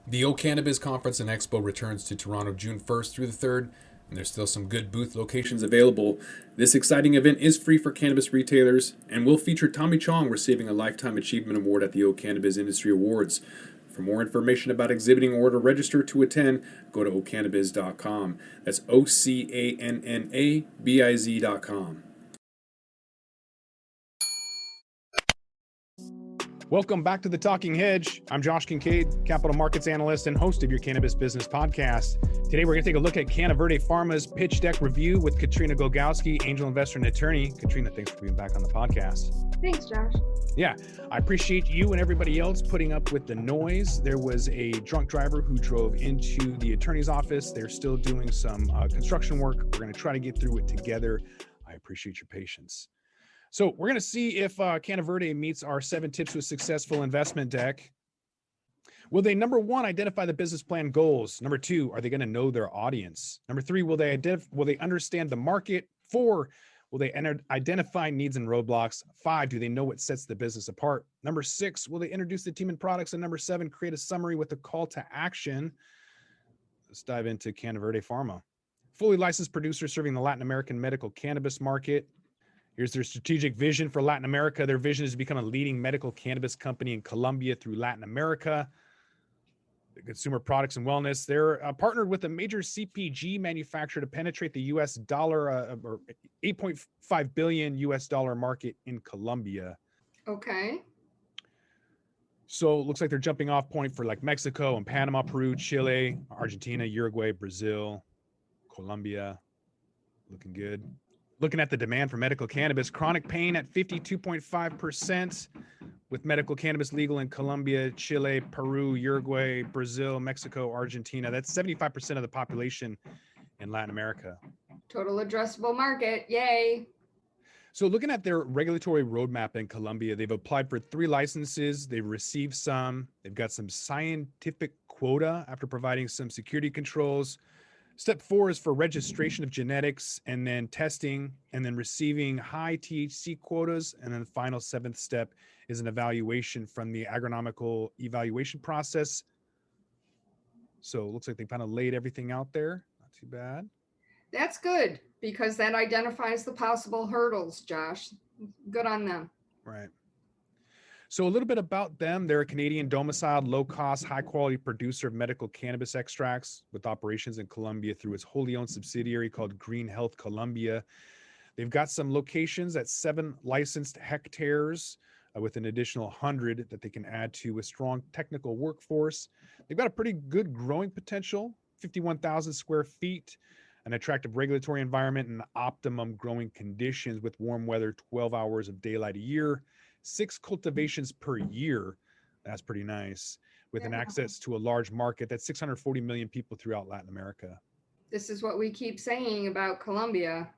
The O Cannabis Conference and Expo returns to Toronto June 1st through the 3rd, and there's still some good booth locations available. This exciting event is free for cannabis retailers and will feature Tommy Chong receiving a Lifetime Achievement Award at the O Cannabis Industry Awards. For more information about exhibiting or to register to attend, go to ocannabis.com. That's OCANNABIZ.com. Welcome back to The Talking Hedge. I'm Josh Kincaid, capital markets analyst and host of your Cannabis Business Podcast. Today, we're going to take a look at CannaVerde Pharma's pitch deck review with Katrina Golgowski, angel investor and attorney. Katrina, thanks for being back on the podcast. Thanks, Josh. Yeah, I appreciate you and everybody else putting up with the noise. There was a drunk driver who drove into the attorney's office. They're still doing some construction work. We're going to try to get through it together. I appreciate your patience. So we're going to see if CannaVerde meets our 7 tips to a successful investment deck. Will they, number 1, identify the business plan goals? Number 2, are they going to know their audience? Number 3, will they understand the market? 4, will they identify needs and roadblocks? 5, do they know what sets the business apart? Number 6, will they introduce the team and products? And number 7, create a summary with a call to action. Let's dive into CannaVerde Pharma. Fully licensed producer serving the Latin American medical cannabis market. Here's their strategic vision for Latin America. Their vision is to become a leading medical cannabis company in Colombia through Latin America. The consumer products and wellness. They're partnered with a major CPG manufacturer to penetrate the US dollar or 8.5 billion US dollar market in Colombia. Okay. So it looks like they're jumping off point for like Mexico and Panama, Peru, Chile, Argentina, Uruguay, Brazil, Colombia. Looking good. Looking at the demand for medical cannabis, chronic pain at 52.5%, with medical cannabis legal in Colombia, Chile, Peru, Uruguay, Brazil, Mexico, Argentina. That's 75% of the population in Latin America. Total addressable market. Yay. So looking at their regulatory roadmap in Colombia, they've applied for 3 licenses. They've received some. They've got some scientific quota after providing some security controls. Step 4 is for registration of genetics and then testing and then receiving high THC quotas. And then the final 7th step is an evaluation from the agronomical evaluation process. So it looks like they kind of laid everything out there. Not too bad. That's good because that identifies the possible hurdles, Josh. Good on them. Right. So a little bit about them. They're a Canadian domiciled, low-cost, high-quality producer of medical cannabis extracts with operations in Colombia through its wholly owned subsidiary called Green Health Colombia. They've got some locations at 7 licensed hectares with an additional 100 that they can add to a strong technical workforce. They've got a pretty good growing potential, 51,000 square feet, an attractive regulatory environment, and optimum growing conditions with warm weather, 12 hours of daylight a year. 6 cultivations per year. That's pretty nice. With an access to a large market, that's 640 million people throughout Latin America. This is what we keep saying about Colombia.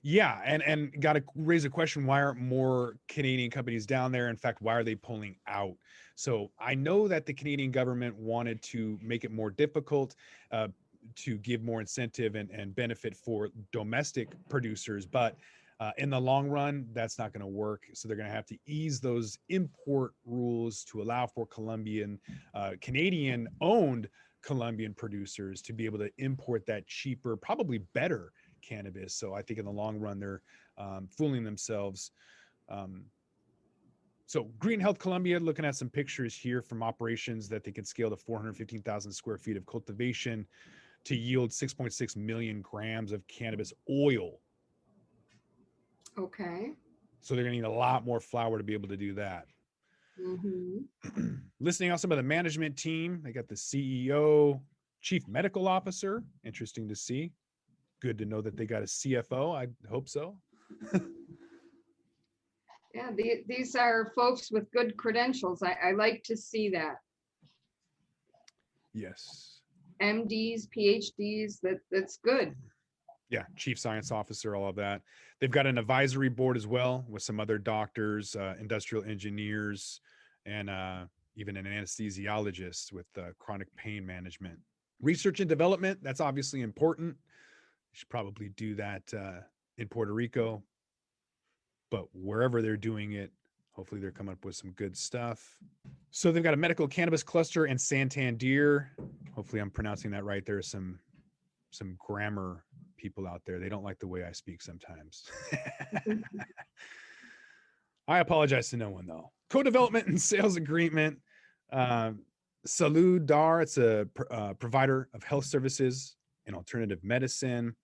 Yeah, and got to raise a question, why aren't more Canadian companies down there? In fact, why are they pulling out? So I know that the Canadian government wanted to make it more difficult to give more incentive and benefit for domestic producers, but in the long run, that's not going to work. So they're going to have to ease those import rules to allow for Canadian-owned Colombian producers to be able to import that cheaper, probably better cannabis. So I think in the long run, they're fooling themselves. So Green Health Colombia, looking at some pictures here from operations that they can scale to 415,000 square feet of cultivation to yield 6.6 million grams of cannabis oil. Okay. So they're going to need a lot more flower to be able to do that. Mm-hmm. Listening on some of the management team, they got the CEO, chief medical officer. Interesting to see. Good to know that they got a CFO. I hope so. Yeah, these are folks with good credentials. I like to see that. Yes. MDs, PhDs, that's good. Yeah, chief science officer, all of that. They've got an advisory board as well with some other doctors, industrial engineers, and even an anesthesiologist with chronic pain management. Research and development, that's obviously important. You should probably do that in Puerto Rico, but wherever they're doing it, Hopefully they're coming up with some good stuff. So they've got a medical cannabis cluster in Santander. Hopefully I'm pronouncing that right. There's some grammar people out there. They don't like the way I speak sometimes. I apologize to no one though. Co-development and sales agreement. Salud Dar, it's a provider of health services and alternative medicine.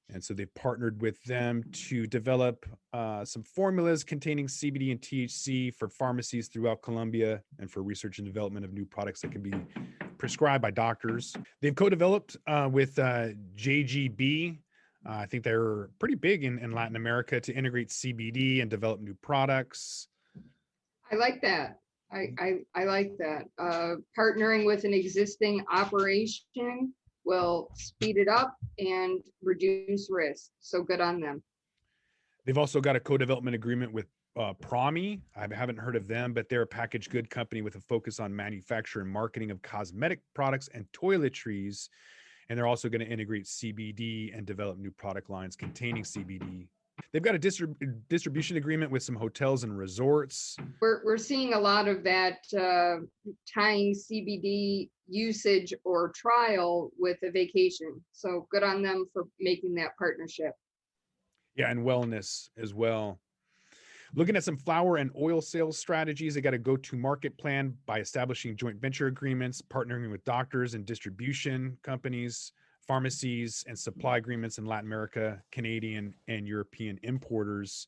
And so they partnered with them to develop some formulas containing CBD and THC for pharmacies throughout Colombia and for research and development of new products that can be prescribed by doctors. They've co-developed with JGB. I think they're pretty big in Latin America to integrate CBD and develop new products. I like that. I like that. Partnering with an existing operation will speed it up and reduce risk. So good on them. They've also got a co-development agreement with Promi. I haven't heard of them, but they're a packaged good company with a focus on manufacture and marketing of cosmetic products and toiletries. And they're also going to integrate CBD and develop new product lines containing CBD. They've got a distribution agreement with some hotels and resorts. We're seeing a lot of that tying CBD usage or trial with a vacation. So good on them for making that partnership. Yeah, and wellness as well. Looking at some flower and oil sales strategies, they got a go-to-market plan by establishing joint venture agreements, partnering with doctors and distribution companies, pharmacies, and supply agreements in Latin America, Canadian, and European importers.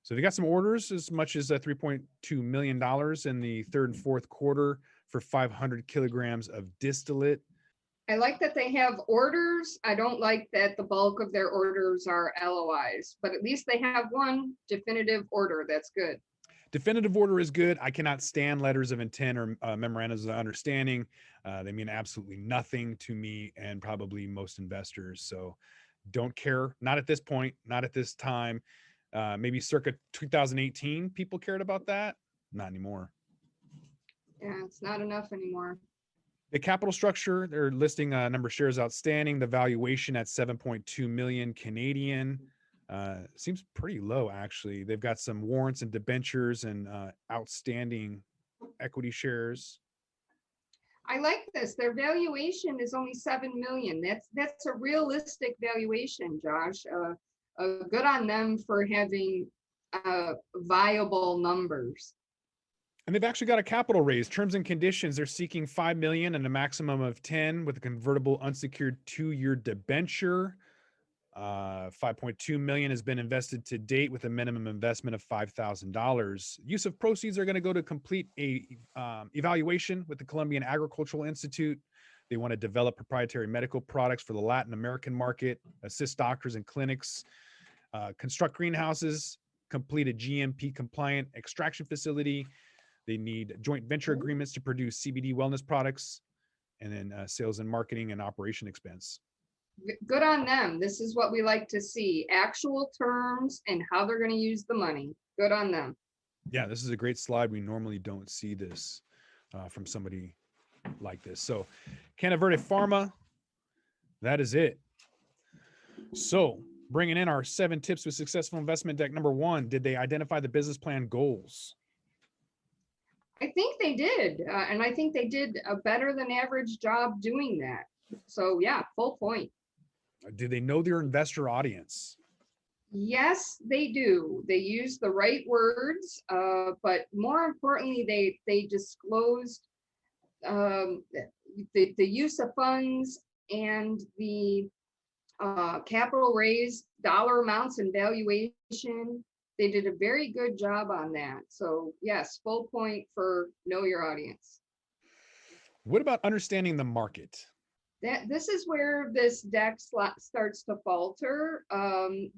So they got some orders as much as $3.2 million in the third and fourth quarter for 500 kilograms of distillate. I like that they have orders. I don't like that the bulk of their orders are LOIs, but at least they have one definitive order. That's good. Definitive order is good. I cannot stand letters of intent or memorandums of understanding. They mean absolutely nothing to me and probably most investors. So don't care. Not at this point, not at this time. Maybe circa 2018, people cared about that. Not anymore. Yeah, it's not enough anymore. The capital structure, they're listing a number of shares outstanding. The valuation at 7.2 million Canadian. Seems pretty low, actually. They've got some warrants and debentures and outstanding equity shares. I like this. Their valuation is only 7 million. That's a realistic valuation, Josh. Good on them for having viable numbers. And they've actually got a capital raise. Terms and conditions, they're seeking 5 million and a maximum of 10 with a convertible unsecured 2-year debenture. 5.2 million has been invested to date with a minimum investment of $5,000. Use of proceeds are going to go to complete a evaluation with the Colombian Agricultural Institute. They want to develop proprietary medical products for the Latin American market, assist doctors and clinics, construct greenhouses, complete a GMP compliant extraction facility. They need joint venture agreements to produce CBD wellness products, and then sales and marketing and operation expense. Good on them. This is what we like to see. Actual terms and how they're going to use the money. Good on them. Yeah, this is a great slide. We normally don't see this from somebody like this. So CannaVerde Pharma, that is it. So bringing in our 7 tips with successful investment deck. Number 1, did they identify the business plan goals? I think they did. And I think they did a better than average job doing that. So yeah, full point. Do they know their investor audience? Yes, they do. They use the right words, but more importantly, they disclosed the use of funds and the capital raise, dollar amounts and valuation. They did a very good job on that. So yes, full point for know your audience. What about understanding the market? This is where this deck starts to falter.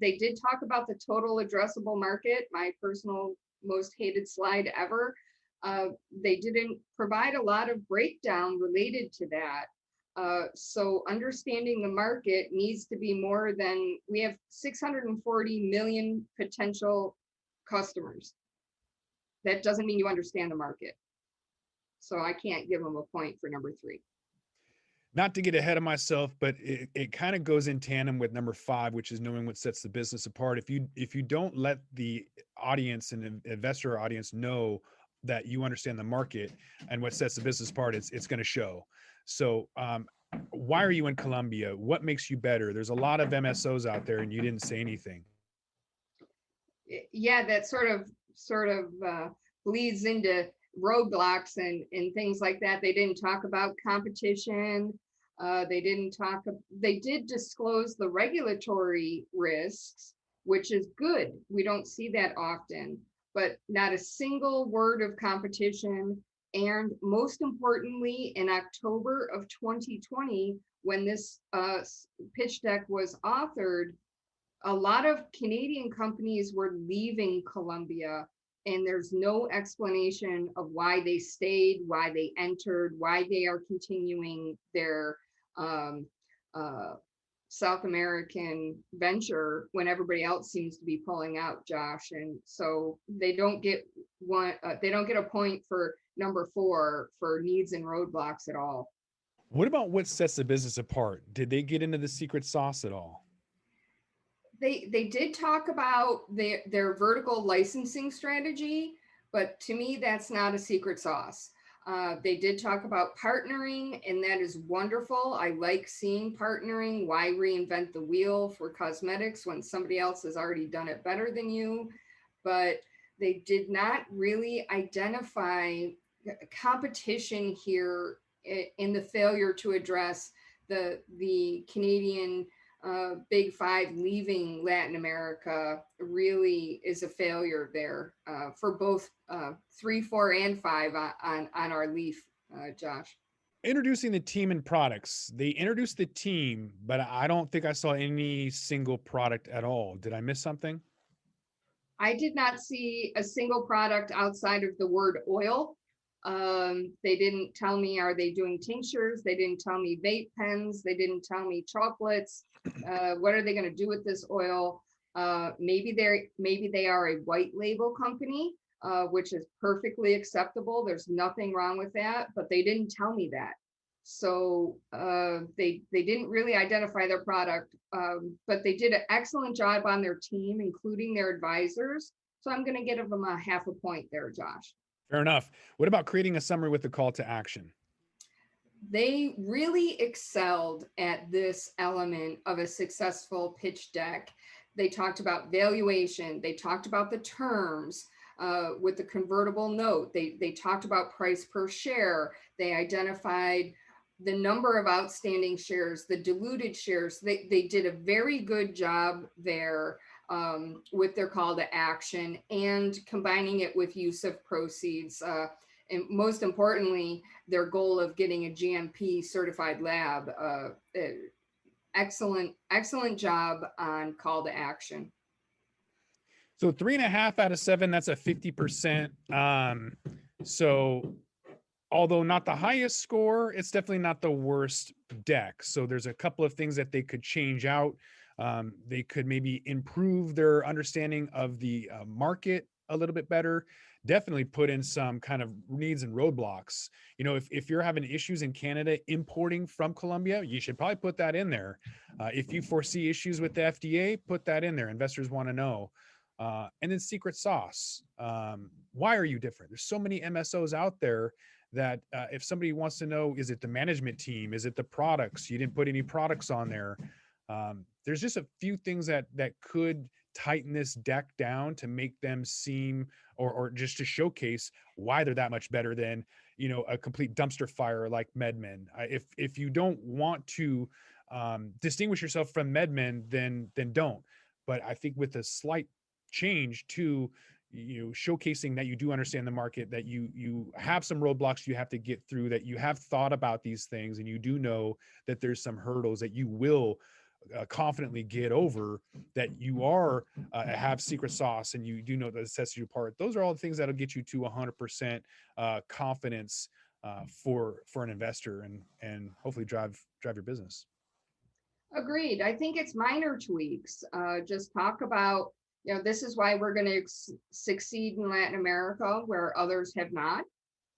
They did talk about the total addressable market, my personal most hated slide ever. They didn't provide a lot of breakdown related to that. So understanding the market needs to be more than, we have 640 million potential customers. That doesn't mean you understand the market. So I can't give them a point for number 3. Not to get ahead of myself, but it kind of goes in tandem with number 5, which is knowing what sets the business apart. If you don't let the audience and investor audience know that you understand the market and what sets the business apart, it's going to show. So why are you in Colombia? What makes you better? There's a lot of MSOs out there, and you didn't say anything. Yeah, that sort of bleeds into roadblocks and things like that. They didn't talk about competition. They did disclose the regulatory risks, which is good. We don't see that often, but not a single word of competition. And most importantly, in October of 2020, when this pitch deck was authored, a lot of Canadian companies were leaving Colombia, and there's no explanation of why they stayed, why they entered, why they are continuing their um, uh, South American venture when everybody else seems to be pulling out, Josh. And so they don't get a point for number 4 for needs and roadblocks at all. What about what sets the business apart? Did they get into the secret sauce at all? They did talk about their vertical licensing strategy, but to me, that's not a secret sauce. They did talk about partnering, and that is wonderful. I like seeing partnering. Why reinvent the wheel for cosmetics when somebody else has already done it better than you? But they did not really identify competition here in the failure to address the Canadian Big Five leaving Latin America really is a failure there for both 3, 4, and 5 on our leaf, Josh. Introducing the team and products. They introduced the team, but I don't think I saw any single product at all. Did I miss something? I did not see a single product outside of the word oil. They didn't tell me, are they doing tinctures? They didn't tell me vape pens. They didn't tell me chocolates. What are they going to do with this oil? Maybe they are a white label company, which is perfectly acceptable. There's nothing wrong with that, but they didn't tell me that. So they didn't really identify their product, but they did an excellent job on their team, including their advisors. So I'm going to give them a half a point there, Josh. Fair enough. What about creating a summary with a call to action? They really excelled at this element of a successful pitch deck. They talked about valuation. They talked about the terms with the convertible note. They talked about price per share. They identified the number of outstanding shares, the diluted shares. They did a very good job there with their call to action and combining it with use of proceeds. And most importantly, their goal of getting a GMP certified lab. Excellent job on call to action. So 3.5 out of 7, that's a 50%. So although not the highest score, it's definitely not the worst deck. So there's a couple of things that they could change out. They could maybe improve their understanding of the market a little bit better. Definitely put in some kind of needs and roadblocks. You know, if you're having issues in Canada importing from Colombia, you should probably put that in there. If you foresee issues with the FDA, put that in there. Investors want to know. And then secret sauce. Why are you different? There's so many MSOs out there that if somebody wants to know, is it the management team? Is it the products? You didn't put any products on there. There's just a few things that could tighten this deck down to make them seem or just to showcase why they're that much better than, you know, a complete dumpster fire like MedMen. If you don't want to distinguish yourself from MedMen, then don't. But I think with a slight change to, you know, showcasing that you do understand the market, that you have some roadblocks you have to get through, that you have thought about these things, and you do know that there's some hurdles that you will confidently get over, that you are have secret sauce, and you do know that it sets you apart. Those are all the things that'll get you to 100% confidence for an investor, and hopefully drive your business. Agreed. I think it's minor tweaks. Just talk about, you know, this is why we're going to succeed in Latin America where others have not.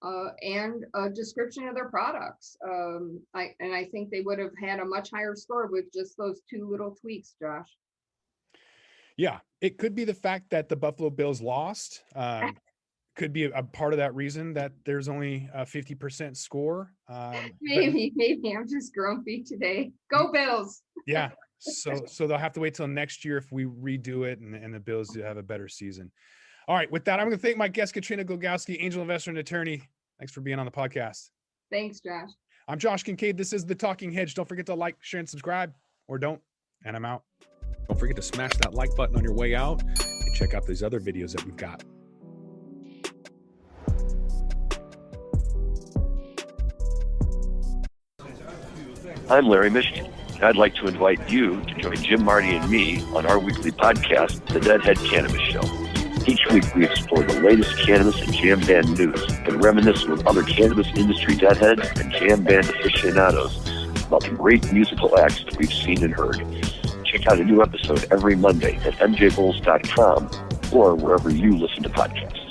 and a description of their products. I think they would have had a much higher score with just those two little tweaks, Josh. Yeah, it could be the fact that the Buffalo Bills lost. Could be a part of that reason that there's only a 50% score. Maybe I'm just grumpy today. Go Bills. Yeah. So they'll have to wait till next year if we redo it and the Bills do have a better season. All right. With that, I'm going to thank my guest, Katrina Glogowski, angel investor and attorney. Thanks for being on the podcast. Thanks, Josh. I'm Josh Kincaid. This is The Talking Hedge. Don't forget to like, share, and subscribe, or don't. And I'm out. Don't forget to smash that like button on your way out and check out these other videos that we've got. I'm Larry Michigan. I'd like to invite you to join Jim, Marty, and me on our weekly podcast, The Deadhead Cannabis Show. Each week we explore the latest cannabis and jam band news and reminisce with other cannabis industry deadheads and jam band aficionados about the great musical acts that we've seen and heard. Check out a new episode every Monday at mjbowls.com or wherever you listen to podcasts.